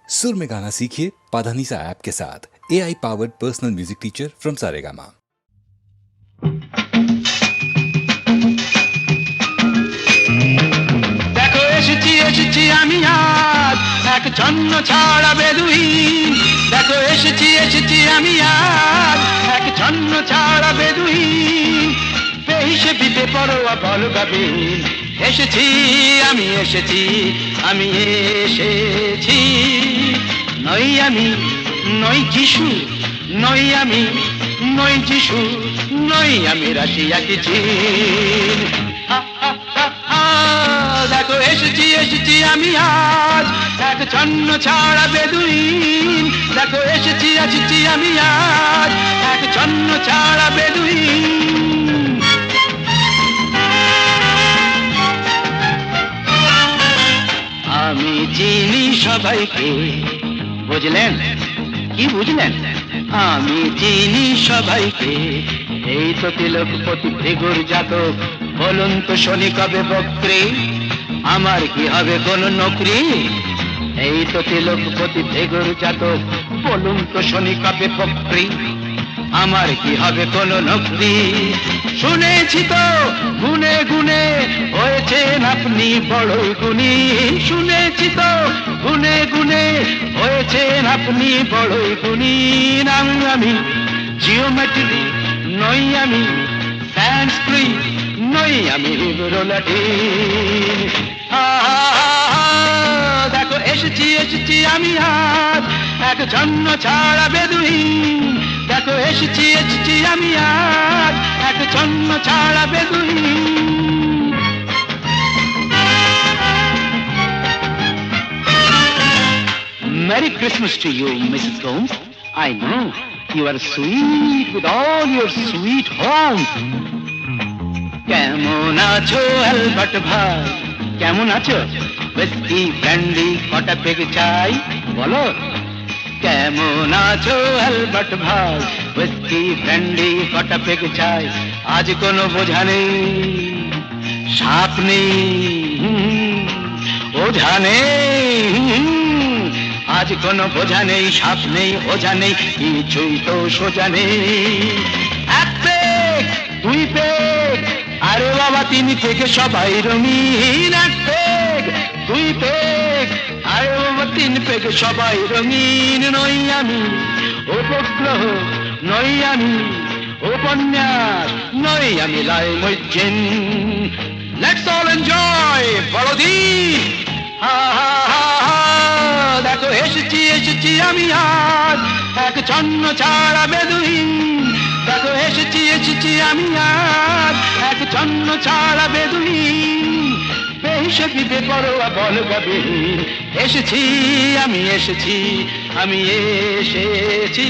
सुर में गाना सीखिए पाधानीसा ऐप के साथ। AI powered personal music teacher from Saregama. দেখো এসেছি এসেছি আমি আজ এক ছন্ন ছাড়া বেদুইন। দেখো এসেছি এসেছি আমি আজ এক ছন্ন ছাড়া বেদুইন। বেহিসে বিপে পরোয়া বল গাবিন। এসেছি আমি এসেছি আমি এসেছি। নই আমি নই যিশু, নই আমি নই যিশু, নই আমি রাশিয়া কি চীন। দেখো এসেছি এসেছি আমি আজ এক ছন্ন ছাড়া বেদুইন। দেখো এসেছি এসেছি আমি আজ এক ছন্ন ছাড়া বেদুইন। আমি চিনি সবাইকে, বুঝলেন কি বুঝলেন? আমি চিনি সবাইকে। এই তো তিলকপতি ভৃগুর জাতক। বলুন তো শনি কবে বক্রে, আমার কি হবে কোন নকরি? এই তো তিলকপতি ভৃগুর জাতক। বলুন তো শনি কবে বক্রে, আমার কি হবে কোন নকরি? শুনেছি তো গুনে গুনে হয়েছেন আপনি বড়ই গুণী। শুনেছি তো গুনে গুনে হয়েছেন আপনি বড়ই গুণী। নাম আমি জিওমেট্রি, নই আমি সংস্কৃত, নই আমি লাটিন। দেখো এসেছি এসেছি আমি আজ এক ছন্ন ছাড়া বেদুইন। দেখো এসেছি এসেছি আমি আজ এক ছন্ন ছাড়া বেদুইন। Merry Christmas to you, Mrs. Gomes. I know you are sweet with all your sweet home. কেমন আছো অ্যালবার্ট ভাই, কেমন আছো? হুইস্কি ব্র্যান্ডি কটা পেগ চাই বলো। কেমন আছো অ্যালবার্ট ভাই, হুইস্কি ব্র্যান্ডি কটা পেগ চাই। আজ কোনো বোঝা নেই, সাপ নেই, ওঝা নেই। আজ কোনো বোঝা নেই, সাপ নেই, ওঝা নেই, কিছুই তো সোজা নেই। এক পেগ, দুই পেগ, আরে বাবা তিন থেকে সবাই রঙিন। এক পেগ, দুই পেগ, আরে বাবা তিন পেগ সবাই রঙিন। নই আমি উপগ্রহ, নই আমি উপন্যাস, নই আমি লাই মজ্জিন। লেটস অল এনজয় বড়দিন। দেখো এসেছি এসেছি আমি আজ এক ছন্ন ছাড়া বেদুইন। দেখো এসেছি এসেছি আমি আজ এক ছন্ন ছাড়া বেদুইন। বেহিসে বিপে পরোয়া বল গাবিন। এসেছি আমি এসেছি আমি এসেছি।